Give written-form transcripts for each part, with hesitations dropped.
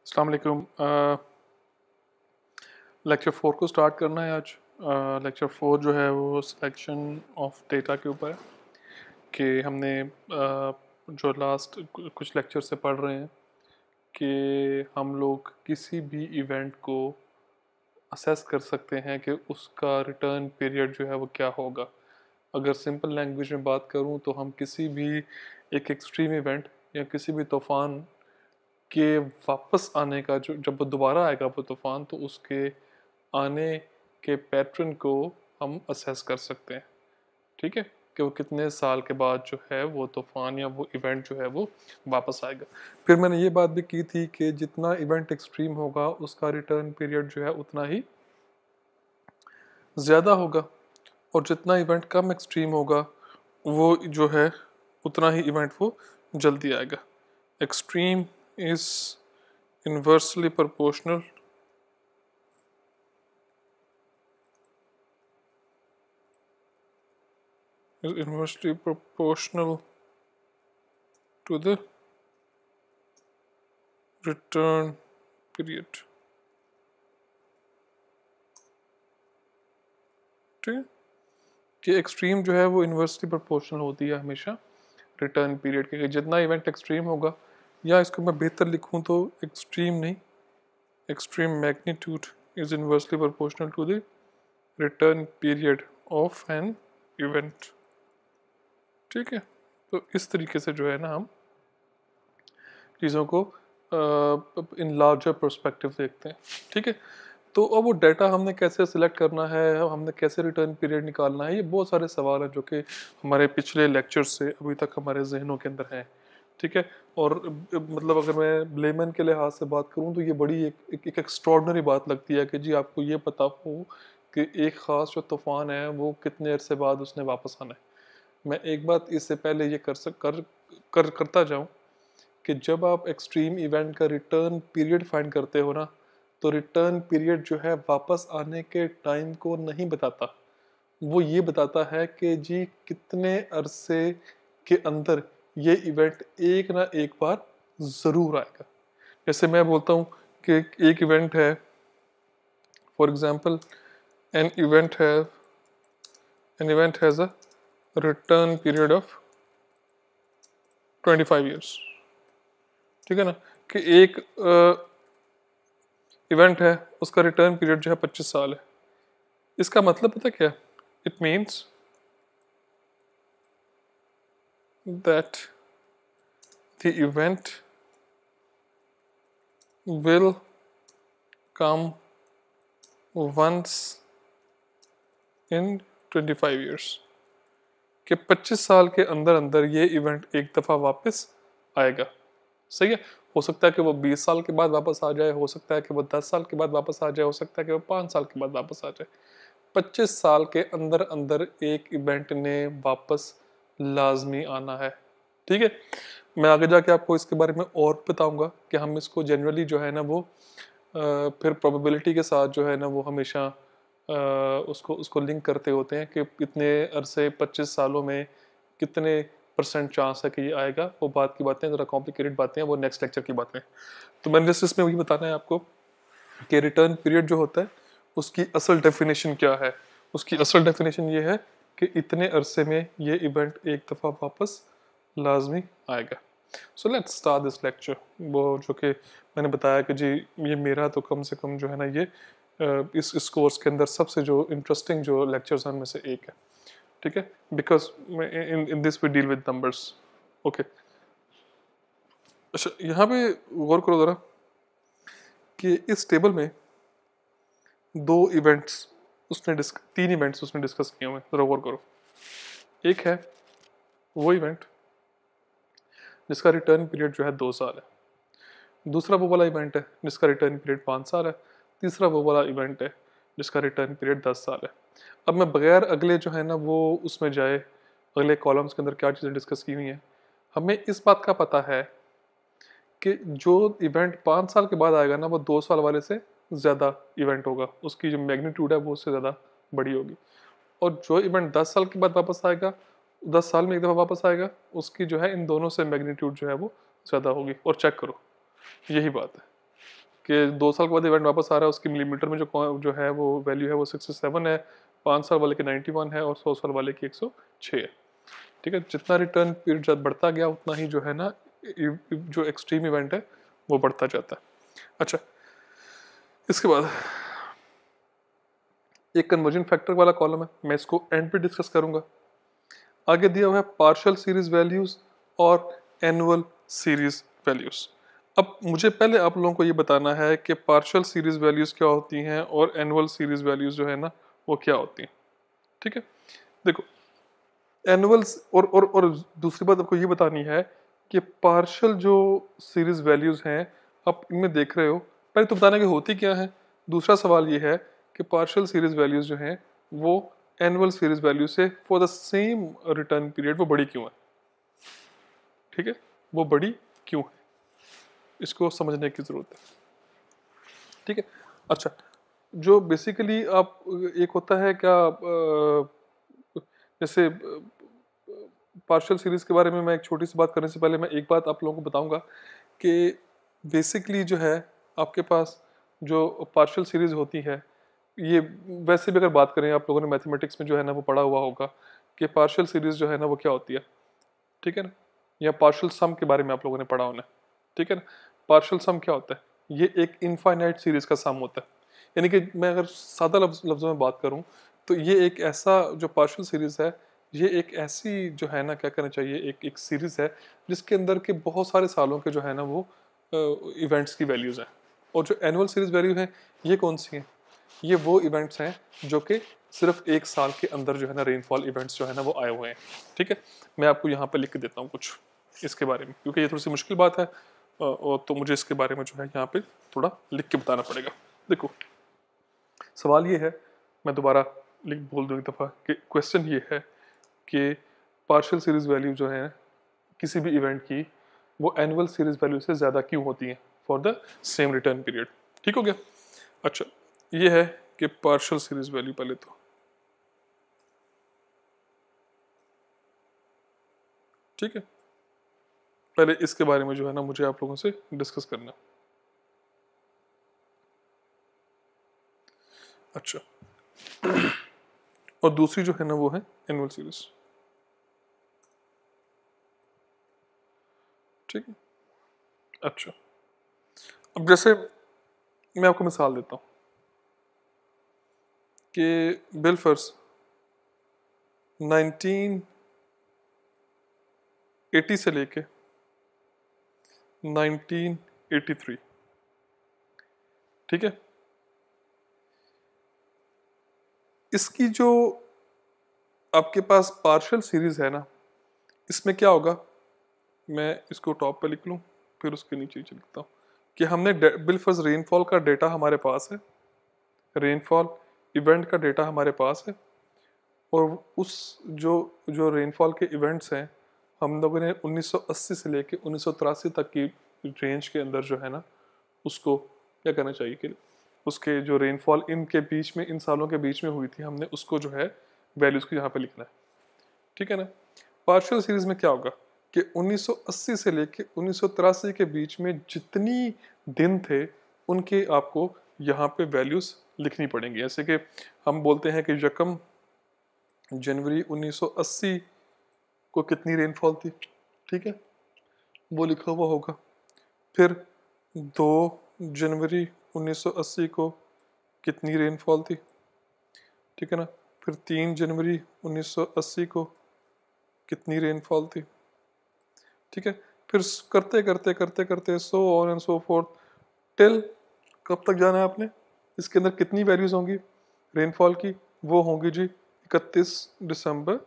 अस्सलाम वालेकुम। लेक्चर 4 को स्टार्ट करना है आज। लेक्चर 4 जो है वो सिलेक्शन ऑफ डेटा के ऊपर है कि हमने जो लास्ट कुछ लेक्चर से पढ़ रहे हैं कि हम लोग किसी भी इवेंट को असेस कर सकते हैं कि उसका रिटर्न पीरियड जो है वो क्या होगा। अगर सिंपल लैंग्वेज में बात करूं तो हम किसी भी एक एक्सट्रीम इवेंट या किसी भी तूफ़ान के वापस आने का जो जब वो दोबारा आएगा वो तूफ़ान, तो उसके आने के पैटर्न को हम असेस कर सकते हैं। ठीक है, कि वो कितने साल के बाद जो है वो तूफ़ान या वो इवेंट जो है वो वापस आएगा। फिर मैंने ये बात भी की थी कि जितना इवेंट एक्सट्रीम होगा उसका रिटर्न पीरियड जो है उतना ही ज़्यादा होगा, और जितना इवेंट कम एक्सट्रीम होगा वो जो है उतना ही इवेंट वो जल्दी आएगा। Extreme is inversely proportional to the return period। ठीक है, कि एक्सट्रीम जो है वो इन्वर्सली प्रोपोर्शनल होती है हमेशा रिटर्न पीरियड के। जितना इवेंट एक्सट्रीम होगा, या इसको मैं बेहतर लिखूं तो एक्सट्रीम नहीं, extreme magnitude is inversely proportional to the return period of an event. ठीक है, तो इस तरीके से जो है ना हम चीज़ों को इन लार्जर पर्सपेक्टिव देखते हैं। ठीक है, तो अब वो डाटा हमने कैसे सिलेक्ट करना है, हमने कैसे रिटर्न पीरियड निकालना है, ये बहुत सारे सवाल हैं जो कि हमारे पिछले लेक्चर से अभी तक हमारे जहनों के अंदर हैं। ठीक है, और मतलब अगर मैं लेमन के लिहाज से बात करूं तो ये बड़ी एक एक्स्ट्रॉर्डनरी बात लगती है कि जी आपको ये पता हो कि एक ख़ास जो तूफ़ान है वो कितने अरसे बाद उसने वापस आना है। मैं एक बात इससे पहले ये करता जाऊं कि जब आप एक्सट्रीम इवेंट का रिटर्न पीरियड फाइंड करते हो ना, तो रिटर्न पीरियड जो है वापस आने के टाइम को नहीं बताता। वो ये बताता है कि जी कितने अरसे के अंदर ये इवेंट एक ना एक बार ज़रूर आएगा। जैसे मैं बोलता हूँ कि एक इवेंट है, for example an event has a return period of 25 years. ठीक है ना, कि एक इवेंट है उसका रिटर्न पीरियड जो है 25 साल है। इसका मतलब पता क्या, it means that the event will come once in 25 years, कि 25 साल के अंदर अंदर ये इवेंट एक दफ़ा वापस आएगा। सही है, हो सकता है कि वो 20 साल के बाद वापस आ जाए, हो सकता है कि वो 10 साल के बाद वापस आ जाए, हो सकता है कि वो 5 साल के बाद वापस आ जाए। 25 साल के अंदर अंदर एक इवेंट ने वापस लाजमी आना है। ठीक है, मैं आगे जाके आपको इसके बारे में और बताऊंगा कि हम इसको जनरली जो है ना वो फिर प्रोबेबिलिटी के साथ जो है ना वो हमेशा उसको उसको लिंक करते होते हैं कि इतने अरसे 25 सालों में कितने परसेंट चांस है कि ये आएगा। वो बात की बातें ज़रा कॉम्प्लिकेटेड बातें हैं, वो नेक्स्ट लेक्चर की बातें हैं। तो मैंने जस्ट इसमें वही बताना है आपको कि रिटर्न पीरियड जो होता है उसकी असल डेफिनेशन क्या है। उसकी असल डेफिनेशन ये है कि इतने अरसे में ये इवेंट एक दफ़ा वापस लाजमी आएगा। So let's start this lecture. वो जो कि मैंने बताया कि जी ये मेरा तो कम से कम जो है ना ये इस कोर्स के अंदर सबसे जो इंटरेस्टिंग जो लेक्चर्स हैं उनमें से एक है। ठीक है, because in this we deal with numbers. Okay, अच्छा यहाँ पे गौर करो ज़रा कि इस टेबल में तीन इवेंट्स उसने डिस्कस किए हुए हैं। ज़रा गौर करो। एक है वो इवेंट जिसका रिटर्न पीरियड जो है 2 साल है। दूसरा वो वाला इवेंट है जिसका रिटर्न पीरियड 5 साल है। तीसरा वो वाला इवेंट है जिसका रिटर्न पीरियड 10 साल है। अब मैं बगैर अगले जो है ना वो उसमें जाए, अगले कॉलम्स के अंदर क्या चीज़ें डिस्कस की हुई हैं, हमें इस बात का पता है कि जो इवेंट 5 साल के बाद आएगा ना वो 2 साल वाले से ज़्यादा इवेंट होगा, उसकी जो मैग्नीट्यूड है वो उससे ज़्यादा बड़ी होगी। और जो इवेंट 10 साल के बाद वापस आएगा, 10 साल में एक दफ़ा वापस आएगा, उसकी जो है इन दोनों से मैग्नीट्यूड जो है वो ज़्यादा होगी। और चेक करो, यही बात है। कि 2 साल के बाद इवेंट वापस आ रहा है, उसकी मिलीमीटर में जो है वो वैल्यू है वो 67 है, 5 साल वाले की 91 है और 100 साल वाले की 106 है। ठीक है, जितना रिटर्न पीरियड जब बढ़ता गया उतना ही जो है ना जो एक्सट्रीम इवेंट है वो बढ़ता जाता है। अच्छा, इसके बाद एक कन्वर्जन फैक्टर वाला कॉलम है, मैं इसको एंड पे डिस्कस करूंगा। आगे दिया हुआ है पार्शियल सीरीज वैल्यूज और एनुअल सीरीज वैल्यूज। अब मुझे पहले आप लोगों को ये बताना है कि पार्शियल सीरीज वैल्यूज क्या होती हैं और एनुअल सीरीज वैल्यूज जो है ना वो क्या होती हैं। ठीक है, देखो एनुअल्स और दूसरी बात आपको ये बतानी है कि पार्शियल जो सीरीज वैल्यूज हैं आप इनमें देख रहे हो, पहले तो बताना कि होती क्या है। दूसरा सवाल ये है कि पार्शियल सीरीज वैल्यूज जो हैं वो एनुअल सीरीज वैल्यू से for the same return period वो बड़ी क्यों है। ठीक है, वो बड़ी क्यों है, इसको समझने की जरूरत है। ठीक है, अच्छा, जो बेसिकली आप एक होता है क्या जैसे पार्शियल सीरीज के बारे में मैं एक छोटी सी बात करने से पहले मैं एक बात आप लोगों को बताऊंगा कि बेसिकली जो है आपके पास जो पार्शियल सीरीज होती है, ये वैसे भी अगर बात करें आप लोगों ने मैथमेटिक्स में जो है ना वो पढ़ा हुआ होगा कि पार्शियल सीरीज जो है ना वो क्या होती है। ठीक है ना, या पार्शियल सम के बारे में आप लोगों ने पढ़ा होना। ठीक है ना, पार्शियल सम क्या होता है, ये एक इनफाइनाइट सीरीज का सम होता है। यानी कि मैं अगर सादा लफ्ज़ों में बात करूं तो ये एक ऐसा जो पार्शियल सीरीज है, ये एक ऐसी जो है ना क्या करना चाहिए, एक एक सीरीज है जिसके अंदर के बहुत सारे सालों के जो है ना वो इवेंट्स की वैल्यूज़ हैं। और जो एनुअल सीरीज वैल्यू है ये कौन सी हैं, ये वो इवेंट्स हैं जो कि सिर्फ एक साल के अंदर जो है ना रेनफॉल इवेंट्स जो है ना वो आए हुए हैं। ठीक है, मैं आपको यहाँ पे लिख के देता हूँ कुछ इसके बारे में, क्योंकि ये थोड़ी सी मुश्किल बात है और तो मुझे इसके बारे में जो है यहाँ पे थोड़ा लिख के बताना पड़ेगा। देखो सवाल ये है, मैं दोबारा लिख बोल दूँ एक दफ़ा कि क्वेश्चन ये है कि पार्शियल सीरीज वैल्यू जो है किसी भी इवेंट की वो एनुअल सीरीज वैल्यू से ज़्यादा क्यों होती हैं for the same return period. ठीक हो गया। अच्छा, ये है कि पार्शियल सीरीज वैल्यू पहले तो ठीक है, पहले इसके बारे में जो है ना मुझे आप लोगों से डिस्कस करना। अच्छा, और दूसरी जो है ना वो है एनुअल सीरीज। ठीक है, अच्छा, अब जैसे मैं आपको मिसाल देता हूँ कि बिलफर्स 1980 से लेके 1983, ठीक है, इसकी जो आपके पास पार्शियल सीरीज है ना, इसमें क्या होगा, मैं इसको टॉप पे लिख लूँ फिर उसके नीचे नीचे लिखता हूँ कि हमने बिलफर्स रेनफॉल का डेटा हमारे पास है, रेनफॉल इवेंट का डेटा हमारे पास है, और उस जो जो रेनफॉल के इवेंट्स हैं हम लोगों ने 1980 से लेके 1983 तक की रेंज के अंदर जो है ना उसको क्या करना चाहिए कि उसके जो रेनफॉल इनके बीच में इन सालों के बीच में हुई थी हमने उसको जो है वैल्यूज को यहाँ पे लिखना है। ठीक है ना, पार्शियल सीरीज में क्या होगा कि 1980 से लेके 1983 के बीच में जितनी दिन थे उनके आपको यहाँ पे वैल्यूज लिखनी पड़ेंगी। जैसे कि हम बोलते हैं कि यकम जनवरी 1980 को कितनी रेनफॉल थी, ठीक है, वो लिखा हुआ होगा। फिर 2 जनवरी 1980 को कितनी रेनफॉल थी, ठीक है ना, फिर 3 जनवरी 1980 को कितनी रेनफॉल थी, ठीक है, फिर करते करते करते करते so on and so fourth till कब तक जाना है आपने, इसके अंदर कितनी वैल्यूज होंगी रेनफॉल की, वो होंगी जी 31 दिसंबर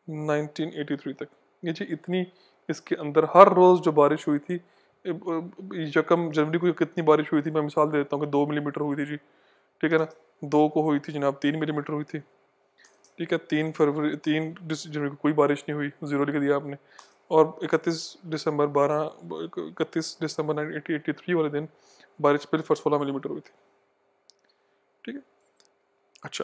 1983 तक। ये जी इतनी इसके अंदर हर रोज़ जो बारिश हुई थी, यकम जनवरी को कितनी बारिश हुई थी, मैं मिसाल दे देता हूँ कि 2 मिलीमीटर हुई थी जी, ठीक है ना, 2 को हुई थी जनाब 3 मिलीमीटर हुई थी, ठीक है, 3 जनवरी को कोई बारिश नहीं हुई, ज़ीरो लिख दिया आपने, और 31 दिसंबर 1983 वाले दिन बारिश पर 16 मिलीमीटर हुई थी। ठीक है, अच्छा,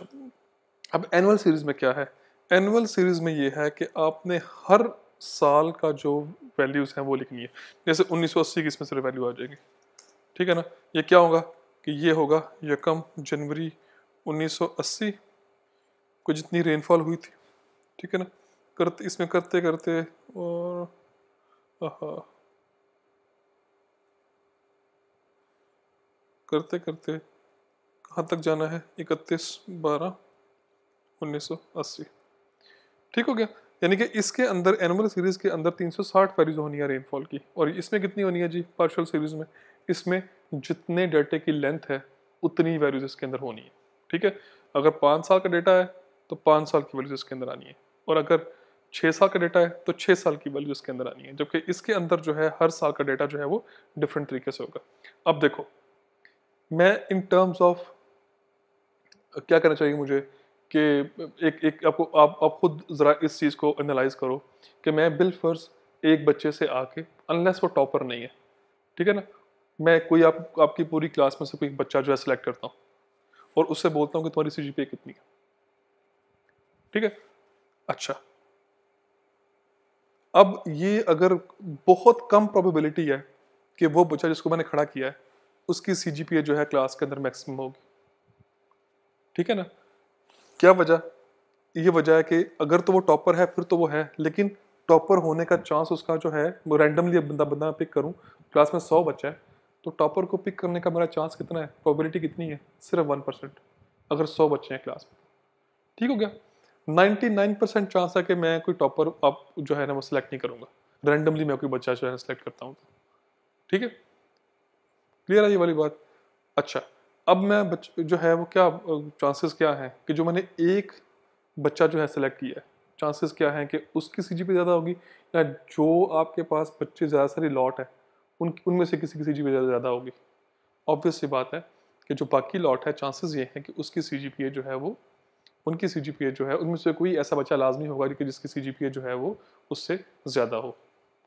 अब एनुअल सीरीज में क्या है, एनुअल सीरीज में ये है कि आपने हर साल का जो वैल्यूज हैं वो लिखनी है। जैसे 1980 की इसमें से वैल्यू आ जाएगी, ठीक है ना। ये क्या होगा कि ये होगा 1 जनवरी 1980 को जितनी रेनफॉल हुई थी, ठीक है ना। करते इसमें करते करते और आहा, करते करते कहाँ तक जाना है, 31/12/1980। ठीक हो गया। यानी कि इसके अंदर एनुअल सीरीज के अंदर 360 वैल्यूज होनी है रेनफॉल की, और इसमें कितनी होनी है जी पार्शियल सीरीज में, इसमें जितने डाटे की लेंथ है उतनी वैल्यूज इसके अंदर होनी है। ठीक है, अगर 5 साल का डेटा है तो 5 साल की वैल्यूज इसके अंदर आनी है, और अगर 6 साल का डेटा है तो 6 साल की वैल्यू इसके अंदर आनी है, जबकि इसके अंदर जो है हर साल का डेटा जो है वो डिफरेंट तरीके से होगा। अब देखो, मैं इन टर्म्स ऑफ क्या करना चाहिए मुझे कि एक एक आपको आप खुद ज़रा इस चीज़ को एनालाइज करो कि मैं बिलफर्ज एक बच्चे से आके, अनलेस वो टॉपर नहीं है, ठीक है ना, मैं कोई आपकी पूरी क्लास में से कोई बच्चा जो है सिलेक्ट करता हूँ और उससे बोलता हूँ कि तुम्हारी सीजीपीए कितनी है। ठीक है, अच्छा, अब ये अगर बहुत कम प्रोबेबिलिटी है कि वो बच्चा जिसको मैंने खड़ा किया है उसकी सीजीपीए जो है क्लास के अंदर मैक्सिमम होगी। ठीक है ना, क्या वजह, ये वजह है कि अगर तो वो टॉपर है फिर तो वो है, लेकिन टॉपर होने का चांस उसका जो है वो रैंडमली बंदा बंदा पिक करूं, क्लास में 100 बच्चा है तो टॉपर को पिक करने का मेरा चांस कितना है, प्रोबेबिलिटी कितनी है, सिर्फ 1%, अगर 100 बच्चे हैं क्लास में। ठीक हो गया, 99% चांस है कि मैं कोई टॉपर आप जो है ना वो सिलेक्ट नहीं करूंगा, रैंडमली मैं कोई बच्चा जो है सिलेक्ट करता हूँ। ठीक है, क्लियर है ये वाली बात। अच्छा, अब मैं जो है वो क्या चांसेस क्या है कि जो मैंने एक बच्चा जो है सेलेक्ट किया है, चांसेस क्या हैं कि उसकी सीजीपी ज़्यादा होगी, या जो आपके पास बच्चे ज़्यादा सारी लॉट है उनमें से किसी की सीजीपी ज़्यादा होगी। ऑब्वियस सी बात है कि जो बाकी लॉट है चांसेस ये हैं कि उसकी सीजीपीए जो है वो, उनकी सीजीपीए जो है उनमें से कोई ऐसा बच्चा लाजमी होगा कि जिसकी सीजीपीए जो है वो उससे ज़्यादा हो।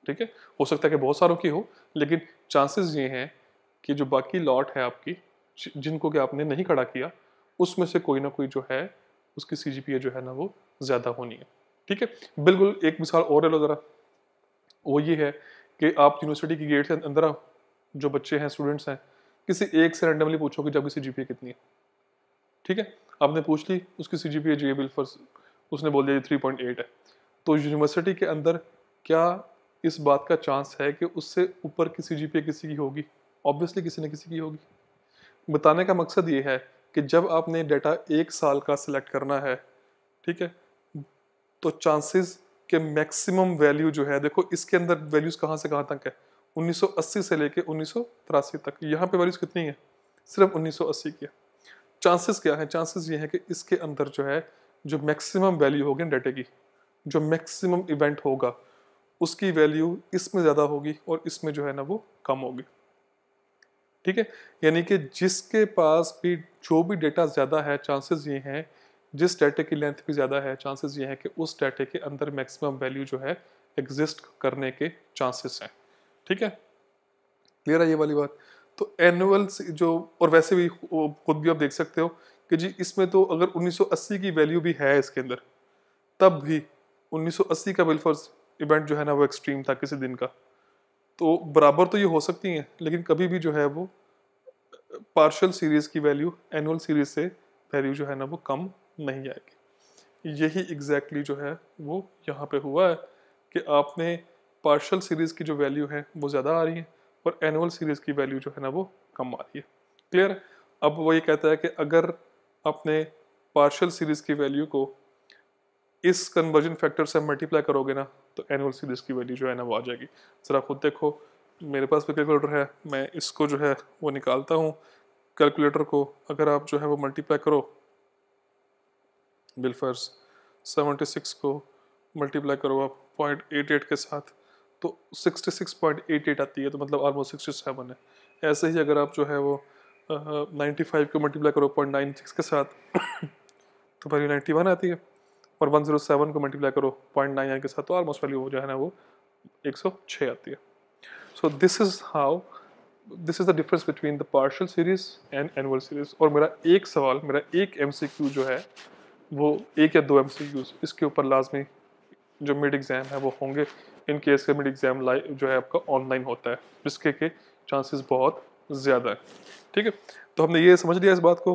ठीक है, हो सकता है कि बहुत सारों की हो, लेकिन चांसेस ये हैं कि जो बाकी लॉट है आपकी, जिनको कि आपने नहीं खड़ा किया, उसमें से कोई ना कोई जो है उसकी सीजीपीए जो है ना वो ज़्यादा होनी है। ठीक है, बिल्कुल एक मिसाल और ले लो ज़रा, वो ये है कि आप यूनिवर्सिटी की गेट से अंदर आओ, जो बच्चे हैं स्टूडेंट्स हैं, किसी एक से रैंडमली पूछो कि जब की सीजीपीए कितनी है। ठीक है, आपने पूछ ली उसकी सीजीपीए जो है बिल्कुल, उसने बोल दिया 3.8 है, तो यूनिवर्सिटी के अंदर क्या इस बात का चांस है कि उससे ऊपर की सीजीपीए किसी की होगी? ऑब्वियसली किसी न किसी की होगी। बताने का मकसद ये है कि जब आपने डाटा 1 साल का सिलेक्ट करना है, ठीक है, तो चांसेस के मैक्सिमम वैल्यू जो है, देखो इसके अंदर वैल्यूज कहाँ से कहाँ तक है, 1980 से लेके 1983 तक, यहाँ पे वैल्यूज कितनी है, सिर्फ 1980 की है। चांसेस क्या है, चांसेस ये है कि इसके अंदर जो है जो मैक्सिमम वैल्यू होगी डाटे की, जो मैक्सिमम इवेंट होगा उसकी वैल्यू इसमें ज़्यादा होगी और इसमें जो है ना वो कम होगी। ठीक है, यानी कि जिसके पास भी जो भी डेटा ज़्यादा है, चांसेस ये हैं, जिस डाटे की लेंथ भी ज़्यादा है, चांसेस ये हैं कि उस डाटे के अंदर मैक्सिमम वैल्यू जो है एग्जिस्ट करने के चांसेस हैं। ठीक है, क्लियर है ये वाली बात। तो एनुअल जो, और वैसे भी खुद भी आप देख सकते हो कि जी इसमें तो अगर 1980 की वैल्यू भी है इसके अंदर, तब भी 1980 का बिलफर्स इवेंट जो है ना वो एक्सट्रीम था किसी दिन का, तो बराबर तो ये हो सकती हैं, लेकिन कभी भी जो है वो पार्शियल सीरीज की वैल्यू एनुअल सीरीज से वैल्यू जो है ना वो कम नहीं आएगी। यही एग्जैक्टली जो है वो यहाँ पे हुआ है कि आपने पार्शियल सीरीज की जो वैल्यू है वो ज़्यादा आ रही है और एनुअल सीरीज की वैल्यू जो है ना वो कम आ रही है। क्लियर। अब वो ये कहता है कि अगर आपने पार्शियल सीरीज की वैल्यू को इस कन्वर्जन फैक्टर से मल्टीप्लाई करोगे ना, तो एनुअल सीरीज की वैल्यू जो है ना वो आ जाएगी। ज़रा खुद देखो, मेरे पास भी कैलकुलेटर है, मैं इसको जो है वो निकालता हूँ। कैलकुलेटर को अगर आप जो है वो मल्टीप्लाई करो, बिलफर्स 76 को मल्टीप्लाई करो आप 0.88 के साथ, तो 66.88 आती है, तो मतलब ऑलमोस्ट 67 है। ऐसे ही अगर आप जो है वो 95 को मल्टीप्लाई करो 0.96 के साथ तो वैल्यू 91 आती है, और 107 को मल्टीप्लाई करो 0.99 के साथ, तो ऑलमोस्ट वैल्यू जो है ना वो 106 आती है। So this is how, this is the difference between the partial series and annual series. और मेरा एक सवाल, मेरा एक एमसीक्यू जो है वो, एक या दो एमसीक्यूज इसके ऊपर लाजमी जो मिड एग्जाम है वो होंगे, इन केस के मिड एग्जाम लाइव जो है आपका ऑनलाइन होता है, जिसके के चांसेस बहुत ज़्यादा है। ठीक है, तो हमने ये समझ लिया इस बात को।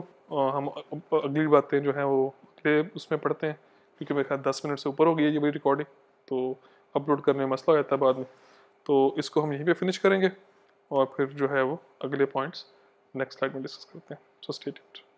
हम अगली बातें जो हैं वो अगले उसमें पढ़ते हैं, क्योंकि मेरे ख्याल 10 मिनट से ऊपर हो गई है ये मेरी रिकॉर्डिंग, तो अपलोड करने में मसला हो जाता है बाद में। तो इसको हम यहीं पे फिनिश करेंगे और फिर जो है वो अगले पॉइंट्स नेक्स्ट स्लाइड में डिस्कस करते हैं। So stay tuned.